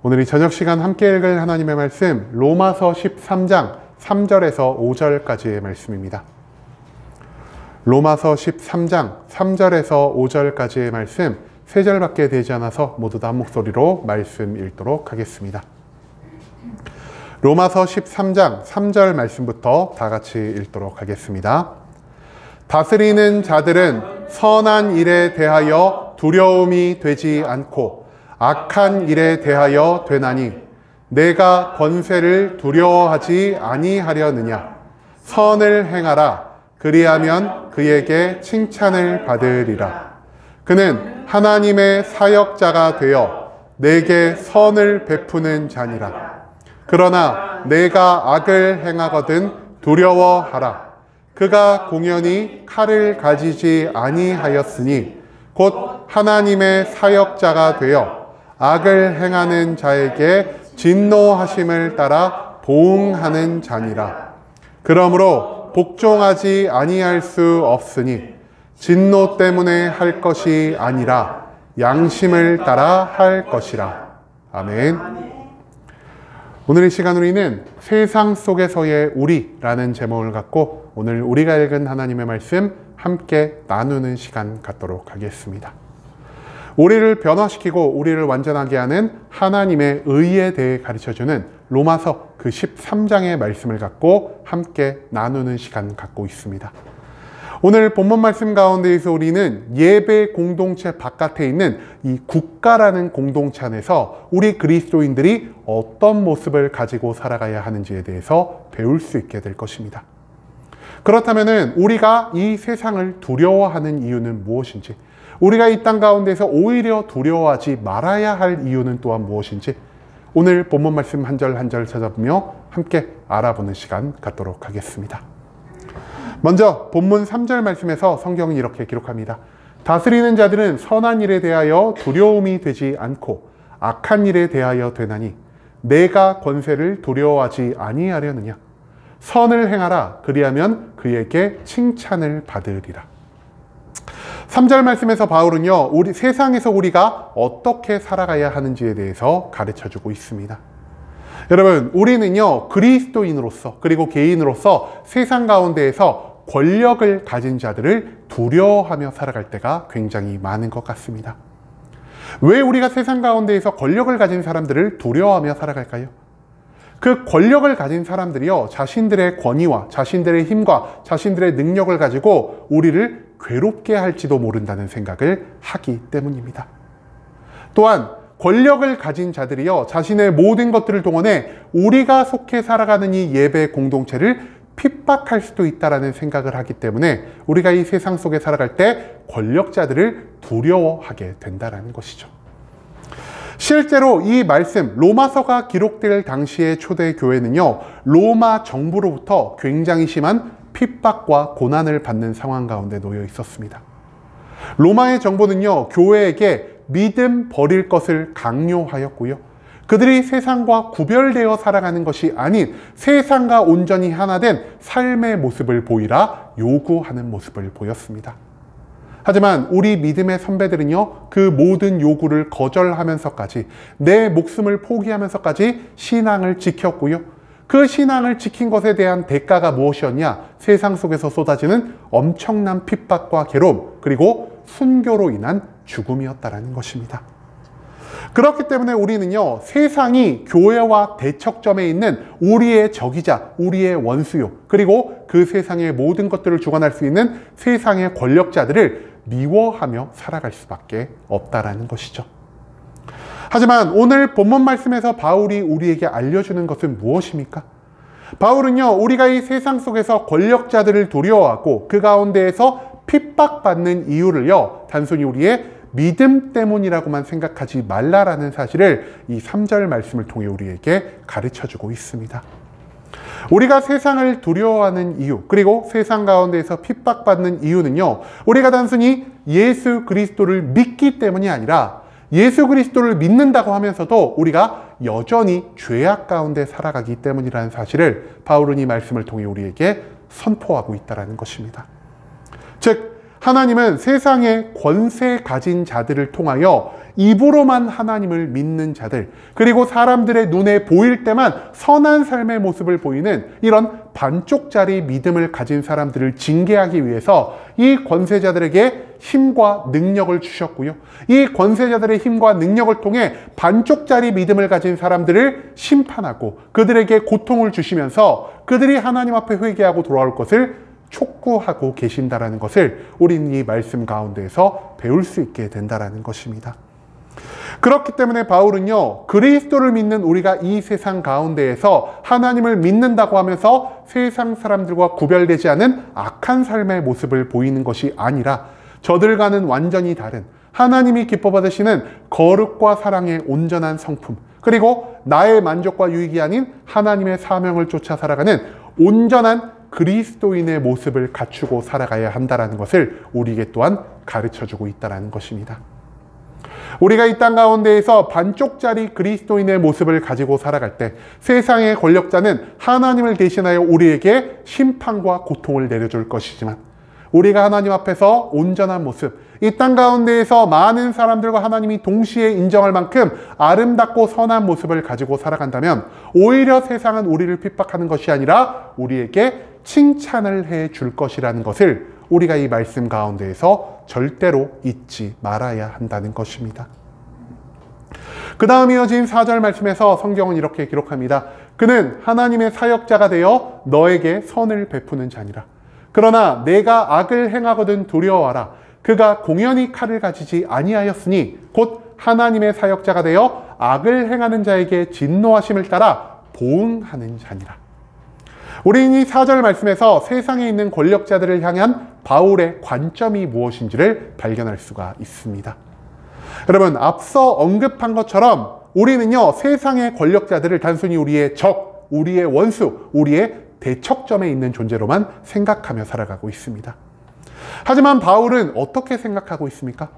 오늘 이 저녁 시간 함께 읽을 하나님의 말씀 로마서 13장 3절에서 5절까지의 말씀입니다. 로마서 13장 3절에서 5절까지의 말씀 3절밖에 되지 않아서 모두 다 한 목소리로 말씀 읽도록 하겠습니다. 로마서 13장 3절 말씀부터 다 같이 읽도록 하겠습니다. 다스리는 자들은 선한 일에 대하여 두려움이 되지 않고 악한 일에 대하여 되나니 내가 권세를 두려워하지 아니하려느냐. 선을 행하라. 그리하면 그에게 칭찬을 받으리라. 그는 하나님의 사역자가 되어 내게 선을 베푸는 자니라. 그러나 내가 악을 행하거든 두려워하라. 그가 공연히 칼을 가지지 아니하였으니 곧 하나님의 사역자가 되어 악을 행하는 자에게 진노하심을 따라 보응하는 자니라. 그러므로 복종하지 아니할 수 없으니 진노 때문에 할 것이 아니라 양심을 따라 할 것이라. 아멘. 오늘 이 시간 우리는 세상 속에서의 우리라는 제목을 갖고 오늘 우리가 읽은 하나님의 말씀 함께 나누는 시간 갖도록 하겠습니다. 우리를 변화시키고 우리를 완전하게 하는 하나님의 의에 대해 가르쳐주는 로마서 그 13장의 말씀을 갖고 함께 나누는 시간 갖고 있습니다. 오늘 본문 말씀 가운데에서 우리는 예배 공동체 바깥에 있는 이 국가라는 공동체 안에서 우리 그리스도인들이 어떤 모습을 가지고 살아가야 하는지에 대해서 배울 수 있게 될 것입니다. 그렇다면 우리가 이 세상을 두려워하는 이유는 무엇인지, 우리가 이 땅 가운데서 오히려 두려워하지 말아야 할 이유는 또한 무엇인지 오늘 본문 말씀 한 절 한 절 찾아보며 함께 알아보는 시간 갖도록 하겠습니다. 먼저 본문 3절 말씀에서 성경은 이렇게 기록합니다. 다스리는 자들은 선한 일에 대하여 두려움이 되지 않고 악한 일에 대하여 되나니 내가 권세를 두려워하지 아니하려느냐. 선을 행하라. 그리하면 그에게 칭찬을 받으리라. 3절 말씀에서 바울은요, 우리 세상에서 우리가 어떻게 살아가야 하는지에 대해서 가르쳐주고 있습니다. 여러분, 우리는요, 그리스도인으로서 그리고 개인으로서 세상 가운데에서 권력을 가진 자들을 두려워하며 살아갈 때가 굉장히 많은 것 같습니다. 왜 우리가 세상 가운데에서 권력을 가진 사람들을 두려워하며 살아갈까요? 그 권력을 가진 사람들이요, 자신들의 권위와 자신들의 힘과 자신들의 능력을 가지고 우리를 괴롭게 할지도 모른다는 생각을 하기 때문입니다. 또한 권력을 가진 자들이요, 자신의 모든 것들을 동원해 우리가 속해 살아가는 이 예배 공동체를 핍박할 수도 있다는 생각을 하기 때문에 우리가 이 세상 속에 살아갈 때 권력자들을 두려워하게 된다는 것이죠. 실제로 이 말씀, 로마서가 기록될 당시의 초대교회는요, 로마 정부로부터 굉장히 심한 핍박과 고난을 받는 상황 가운데 놓여 있었습니다. 로마의 정부는요, 교회에게 믿음 버릴 것을 강요하였고요. 그들이 세상과 구별되어 살아가는 것이 아닌 세상과 온전히 하나 된 삶의 모습을 보이라 요구하는 모습을 보였습니다. 하지만 우리 믿음의 선배들은요, 그 모든 요구를 거절하면서까지 내 목숨을 포기하면서까지 신앙을 지켰고요. 그 신앙을 지킨 것에 대한 대가가 무엇이었냐? 세상 속에서 쏟아지는 엄청난 핍박과 괴로움, 그리고 순교로 인한 죽음이었다는 것입니다. 그렇기 때문에 우리는요, 세상이 교회와 대척점에 있는 우리의 적이자 우리의 원수요, 그리고 그 세상의 모든 것들을 주관할 수 있는 세상의 권력자들을 미워하며 살아갈 수밖에 없다라는 것이죠. 하지만 오늘 본문 말씀에서 바울이 우리에게 알려주는 것은 무엇입니까? 바울은요, 우리가 이 세상 속에서 권력자들을 두려워하고 그 가운데에서 핍박받는 이유를요, 단순히 우리의 믿음 때문이라고만 생각하지 말라라는 사실을 이 3절 말씀을 통해 우리에게 가르쳐주고 있습니다. 우리가 세상을 두려워하는 이유, 그리고 세상 가운데에서 핍박받는 이유는요, 우리가 단순히 예수 그리스도를 믿기 때문이 아니라 예수 그리스도를 믿는다고 하면서도 우리가 여전히 죄악 가운데 살아가기 때문이라는 사실을 바울은 이 말씀을 통해 우리에게 선포하고 있다는 것입니다. 즉, 하나님은 세상의 권세 가진 자들을 통하여 입으로만 하나님을 믿는 자들, 그리고 사람들의 눈에 보일 때만 선한 삶의 모습을 보이는 이런 반쪽짜리 믿음을 가진 사람들을 징계하기 위해서 이 권세자들에게 힘과 능력을 주셨고요. 이 권세자들의 힘과 능력을 통해 반쪽짜리 믿음을 가진 사람들을 심판하고 그들에게 고통을 주시면서 그들이 하나님 앞에 회개하고 돌아올 것을 촉구하고 계신다라는 것을 우리는 이 말씀 가운데에서 배울 수 있게 된다라는 것입니다. 그렇기 때문에 바울은요, 그리스도를 믿는 우리가 이 세상 가운데에서 하나님을 믿는다고 하면서 세상 사람들과 구별되지 않은 악한 삶의 모습을 보이는 것이 아니라 저들과는 완전히 다른 하나님이 기뻐 받으시는 거룩과 사랑의 온전한 성품, 그리고 나의 만족과 유익이 아닌 하나님의 사명을 쫓아 살아가는 온전한 그리스도인의 모습을 갖추고 살아가야 한다는 것을 우리에게 또한 가르쳐주고 있다는 것입니다. 우리가 이 땅 가운데에서 반쪽짜리 그리스도인의 모습을 가지고 살아갈 때 세상의 권력자는 하나님을 대신하여 우리에게 심판과 고통을 내려줄 것이지만 우리가 하나님 앞에서 온전한 모습, 이 땅 가운데에서 많은 사람들과 하나님이 동시에 인정할 만큼 아름답고 선한 모습을 가지고 살아간다면 오히려 세상은 우리를 핍박하는 것이 아니라 우리에게 칭찬을 해줄 것이라는 것을 우리가 이 말씀 가운데에서 절대로 잊지 말아야 한다는 것입니다. 그 다음 이어진 4절 말씀에서 성경은 이렇게 기록합니다. 그는 하나님의 사역자가 되어 너에게 선을 베푸는 자니라. 그러나 내가 악을 행하거든 두려워하라. 그가 공연히 칼을 가지지 아니하였으니 곧 하나님의 사역자가 되어 악을 행하는 자에게 진노하심을 따라 보응하는 자니라. 우리는 이 4절 말씀에서 세상에 있는 권력자들을 향한 바울의 관점이 무엇인지를 발견할 수가 있습니다. 여러분, 앞서 언급한 것처럼 우리는요, 세상의 권력자들을 단순히 우리의 적, 우리의 원수, 우리의 대척점에 있는 존재로만 생각하며 살아가고 있습니다. 하지만 바울은 어떻게 생각하고 있습니까?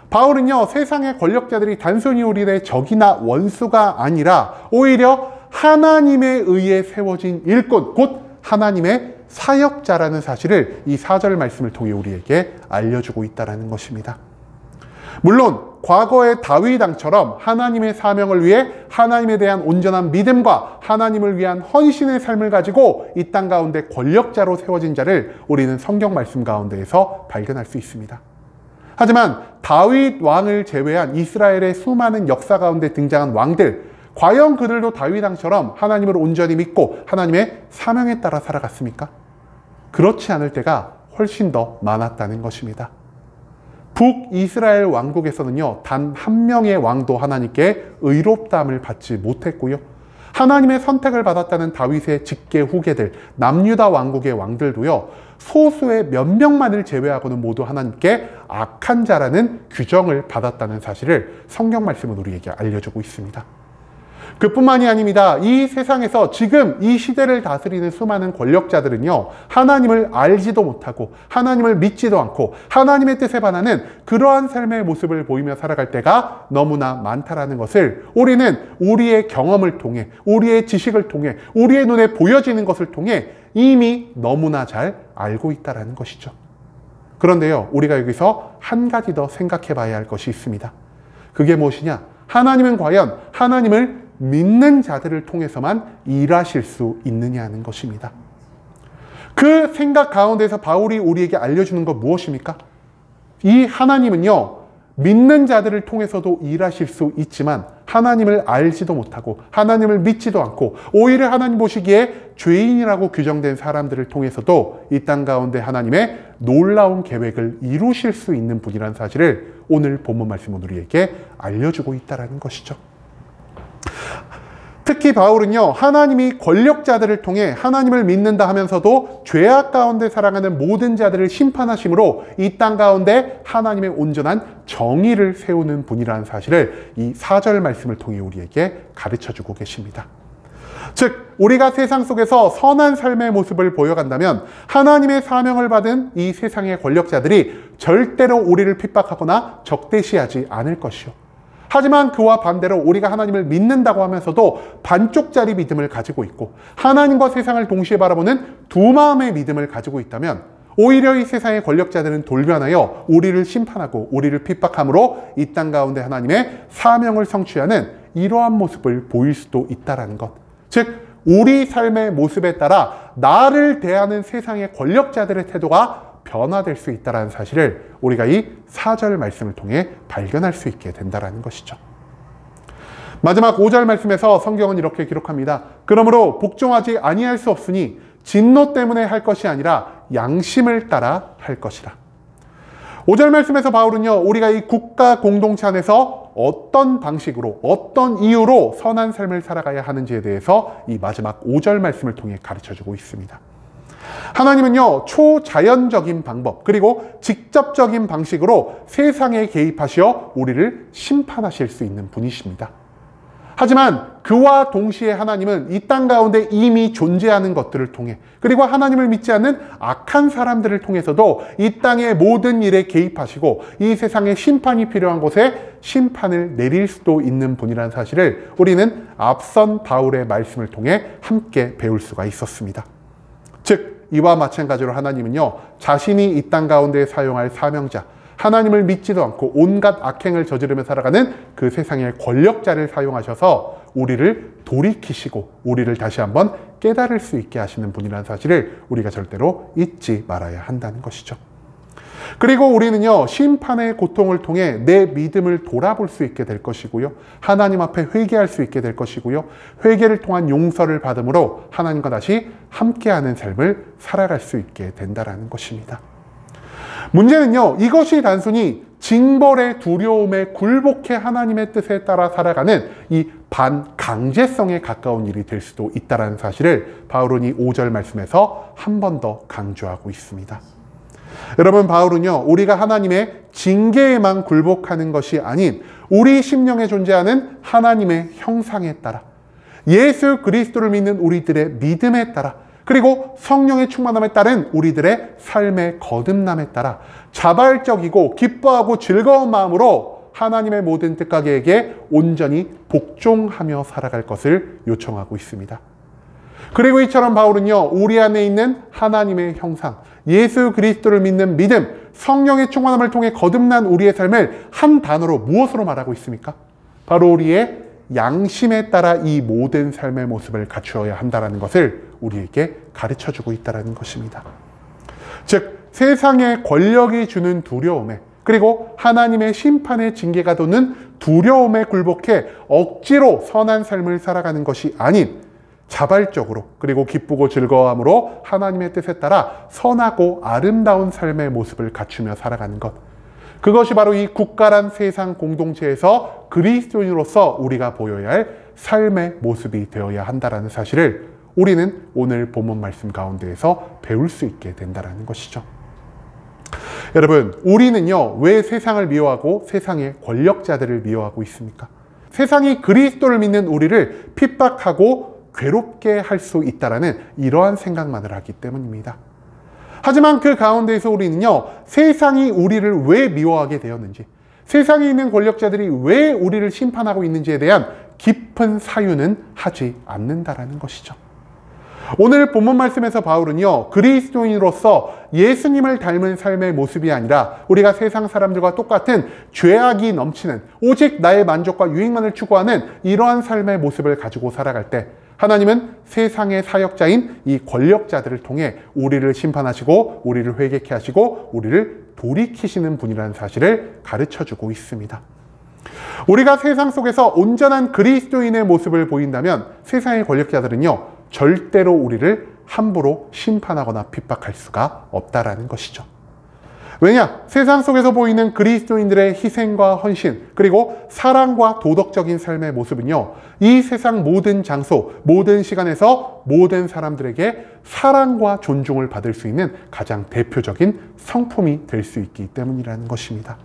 바울은요, 세상의 권력자들이 단순히 우리의 적이나 원수가 아니라 오히려 하나님에 의해 세워진 일꾼, 곧 하나님의 사역자라는 사실을 이 4절 말씀을 통해 우리에게 알려주고 있다는 것입니다. 물론 과거의 다윗 왕처럼 하나님의 사명을 위해 하나님에 대한 온전한 믿음과 하나님을 위한 헌신의 삶을 가지고 이 땅 가운데 권력자로 세워진 자를 우리는 성경 말씀 가운데에서 발견할 수 있습니다. 하지만 다윗 왕을 제외한 이스라엘의 수많은 역사 가운데 등장한 왕들, 과연 그들도 다윗 왕처럼 하나님을 온전히 믿고 하나님의 사명에 따라 살아갔습니까? 그렇지 않을 때가 훨씬 더 많았다는 것입니다. 북이스라엘 왕국에서는요, 단 한 명의 왕도 하나님께 의롭다함을 받지 못했고요. 하나님의 선택을 받았다는 다윗의 직계 후계들, 남유다 왕국의 왕들도요, 소수의 몇 명만을 제외하고는 모두 하나님께 악한 자라는 규정을 받았다는 사실을 성경 말씀은 우리에게 알려주고 있습니다. 그뿐만이 아닙니다. 이 세상에서 지금 이 시대를 다스리는 수많은 권력자들은요, 하나님을 알지도 못하고 하나님을 믿지도 않고 하나님의 뜻에 반하는 그러한 삶의 모습을 보이며 살아갈 때가 너무나 많다라는 것을 우리는 우리의 경험을 통해, 우리의 지식을 통해, 우리의 눈에 보여지는 것을 통해 이미 너무나 잘 알고 있다는 것이죠. 그런데요, 우리가 여기서 한 가지 더 생각해 봐야 할 것이 있습니다. 그게 무엇이냐? 하나님은 과연 하나님을 믿는 자들을 통해서만 일하실 수 있느냐는 것입니다. 그 생각 가운데서 바울이 우리에게 알려주는 것 무엇입니까? 이 하나님은요, 믿는 자들을 통해서도 일하실 수 있지만 하나님을 알지도 못하고 하나님을 믿지도 않고 오히려 하나님 보시기에 죄인이라고 규정된 사람들을 통해서도 이 땅 가운데 하나님의 놀라운 계획을 이루실 수 있는 분이라는 사실을 오늘 본문 말씀은 우리에게 알려주고 있다는 것이죠. 특히 바울은요, 하나님이 권력자들을 통해 하나님을 믿는다 하면서도 죄악 가운데 살아가는 모든 자들을 심판하심으로 이 땅 가운데 하나님의 온전한 정의를 세우는 분이라는 사실을 이 4절 말씀을 통해 우리에게 가르쳐주고 계십니다. 즉, 우리가 세상 속에서 선한 삶의 모습을 보여간다면 하나님의 사명을 받은 이 세상의 권력자들이 절대로 우리를 핍박하거나 적대시하지 않을 것이요. 하지만 그와 반대로 우리가 하나님을 믿는다고 하면서도 반쪽짜리 믿음을 가지고 있고 하나님과 세상을 동시에 바라보는 두 마음의 믿음을 가지고 있다면 오히려 이 세상의 권력자들은 돌변하여 우리를 심판하고 우리를 핍박함으로 이 땅 가운데 하나님의 사명을 성취하는 이러한 모습을 보일 수도 있다는 것. 즉 우리 삶의 모습에 따라 나를 대하는 세상의 권력자들의 태도가 변화될 수 있다는 사실을 우리가 이 4절 말씀을 통해 발견할 수 있게 된다는 것이죠. 마지막 5절 말씀에서 성경은 이렇게 기록합니다. 그러므로 복종하지 아니할 수 없으니 진노 때문에 할 것이 아니라 양심을 따라 할 것이라. 5절 말씀에서 바울은요, 우리가 이 국가 공동체 안에서 어떤 방식으로, 어떤 이유로 선한 삶을 살아가야 하는지에 대해서 이 마지막 5절 말씀을 통해 가르쳐주고 있습니다. 하나님은요, 초자연적인 방법, 그리고 직접적인 방식으로 세상에 개입하시어 우리를 심판하실 수 있는 분이십니다. 하지만 그와 동시에 하나님은 이 땅 가운데 이미 존재하는 것들을 통해, 그리고 하나님을 믿지 않는 악한 사람들을 통해서도 이 땅의 모든 일에 개입하시고 이 세상에 심판이 필요한 곳에 심판을 내릴 수도 있는 분이라는 사실을 우리는 앞선 바울의 말씀을 통해 함께 배울 수가 있었습니다. 즉 이와 마찬가지로 하나님은요, 자신이 이 땅 가운데 사용할 사명자, 하나님을 믿지도 않고 온갖 악행을 저지르며 살아가는 그 세상의 권력자를 사용하셔서 우리를 돌이키시고 우리를 다시 한번 깨달을 수 있게 하시는 분이라는 사실을 우리가 절대로 잊지 말아야 한다는 것이죠. 그리고 우리는요, 심판의 고통을 통해 내 믿음을 돌아볼 수 있게 될 것이고요, 하나님 앞에 회개할 수 있게 될 것이고요, 회개를 통한 용서를 받음으로 하나님과 다시 함께하는 삶을 살아갈 수 있게 된다는 것입니다. 문제는요, 이것이 단순히 징벌의 두려움에 굴복해 하나님의 뜻에 따라 살아가는 이 반강제성에 가까운 일이 될 수도 있다는 사실을 바울은 이 5절 말씀에서 한 번 더 강조하고 있습니다. 여러분, 바울은요, 우리가 하나님의 징계에만 굴복하는 것이 아닌 우리 심령에 존재하는 하나님의 형상에 따라, 예수 그리스도를 믿는 우리들의 믿음에 따라, 그리고 성령의 충만함에 따른 우리들의 삶의 거듭남에 따라 자발적이고 기뻐하고 즐거운 마음으로 하나님의 모든 뜻과 계획에 온전히 복종하며 살아갈 것을 요청하고 있습니다. 그리고 이처럼 바울은요, 우리 안에 있는 하나님의 형상, 예수 그리스도를 믿는 믿음, 성령의 충만함을 통해 거듭난 우리의 삶을 한 단어로 무엇으로 말하고 있습니까? 바로 우리의 양심에 따라 이 모든 삶의 모습을 갖추어야 한다는 것을 우리에게 가르쳐주고 있다는 것입니다. 즉 세상의 권력이 주는 두려움에, 그리고 하나님의 심판의 징계가 도는 두려움에 굴복해 억지로 선한 삶을 살아가는 것이 아닌 자발적으로, 그리고 기쁘고 즐거움으로 하나님의 뜻에 따라 선하고 아름다운 삶의 모습을 갖추며 살아가는 것, 그것이 바로 이 국가란 세상 공동체에서 그리스도인으로서 우리가 보여야 할 삶의 모습이 되어야 한다는 사실을 우리는 오늘 본문 말씀 가운데에서 배울 수 있게 된다는 것이죠. 여러분, 우리는요, 왜 세상을 미워하고 세상의 권력자들을 미워하고 있습니까? 세상이 그리스도를 믿는 우리를 핍박하고 괴롭게 할 수 있다는 이러한 생각만을 하기 때문입니다. 하지만 그 가운데에서 우리는요, 세상이 우리를 왜 미워하게 되었는지, 세상에 있는 권력자들이 왜 우리를 심판하고 있는지에 대한 깊은 사유는 하지 않는다라는 것이죠. 오늘 본문 말씀에서 바울은요, 그리스도인으로서 예수님을 닮은 삶의 모습이 아니라 우리가 세상 사람들과 똑같은 죄악이 넘치는, 오직 나의 만족과 유익만을 추구하는 이러한 삶의 모습을 가지고 살아갈 때 하나님은 세상의 사역자인 이 권력자들을 통해 우리를 심판하시고 우리를 회개케 하시고 우리를 돌이키시는 분이라는 사실을 가르쳐주고 있습니다. 우리가 세상 속에서 온전한 그리스도인의 모습을 보인다면 세상의 권력자들은요, 절대로 우리를 함부로 심판하거나 핍박할 수가 없다라는 것이죠. 왜냐? 세상 속에서 보이는 그리스도인들의 희생과 헌신, 그리고 사랑과 도덕적인 삶의 모습은요, 이 세상 모든 장소, 모든 시간에서 모든 사람들에게 사랑과 존중을 받을 수 있는 가장 대표적인 성품이 될 수 있기 때문이라는 것입니다.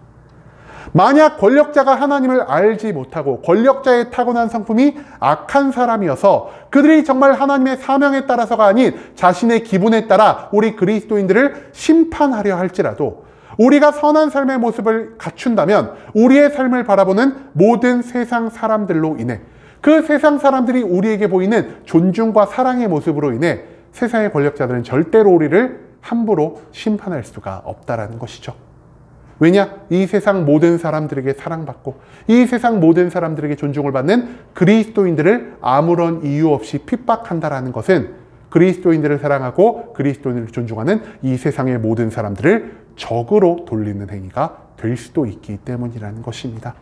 만약 권력자가 하나님을 알지 못하고 권력자의 타고난 성품이 악한 사람이어서 그들이 정말 하나님의 사명에 따라서가 아닌 자신의 기분에 따라 우리 그리스도인들을 심판하려 할지라도 우리가 선한 삶의 모습을 갖춘다면 우리의 삶을 바라보는 모든 세상 사람들로 인해, 그 세상 사람들이 우리에게 보이는 존중과 사랑의 모습으로 인해 세상의 권력자들은 절대로 우리를 함부로 심판할 수가 없다라는 것이죠. 왜냐? 이 세상 모든 사람들에게 사랑받고 이 세상 모든 사람들에게 존중을 받는 그리스도인들을 아무런 이유 없이 핍박한다라는 것은 그리스도인들을 사랑하고 그리스도인들을 존중하는 이 세상의 모든 사람들을 적으로 돌리는 행위가 될 수도 있기 때문이라는 것입니다.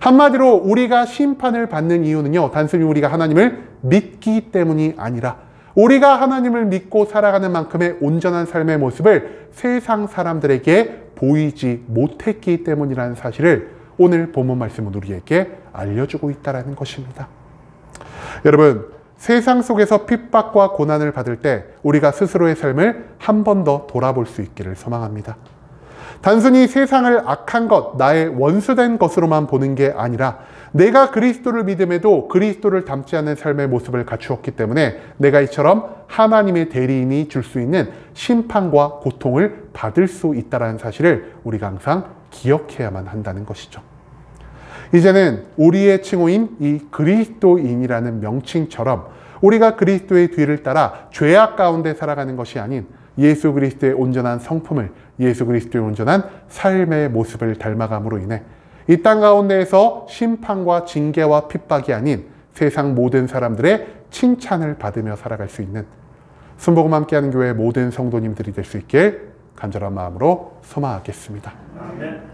한마디로 우리가 심판을 받는 이유는요, 단순히 우리가 하나님을 믿기 때문이 아니라 우리가 하나님을 믿고 살아가는 만큼의 온전한 삶의 모습을 세상 사람들에게 보이지 못했기 때문이라는 사실을 오늘 본문 말씀은 우리에게 알려주고 있다는 것입니다. 여러분, 세상 속에서 핍박과 고난을 받을 때 우리가 스스로의 삶을 한 번 더 돌아볼 수 있기를 소망합니다. 단순히 세상을 악한 것, 나의 원수된 것으로만 보는 게 아니라 내가 그리스도를 믿음에도 그리스도를 닮지 않는 삶의 모습을 갖추었기 때문에 내가 이처럼 하나님의 대리인이 줄 수 있는 심판과 고통을 받을 수 있다는 사실을 우리가 항상 기억해야만 한다는 것이죠. 이제는 우리의 칭호인 이 그리스도인이라는 명칭처럼 우리가 그리스도의 뒤를 따라 죄악 가운데 살아가는 것이 아닌 예수 그리스도의 온전한 성품을, 예수 그리스도의 온전한 삶의 모습을 닮아감으로 인해 이 땅 가운데에서 심판과 징계와 핍박이 아닌 세상 모든 사람들의 칭찬을 받으며 살아갈 수 있는 순복음 함께하는 교회 모든 성도님들이 될 수 있길 간절한 마음으로 소망하겠습니다. 아멘.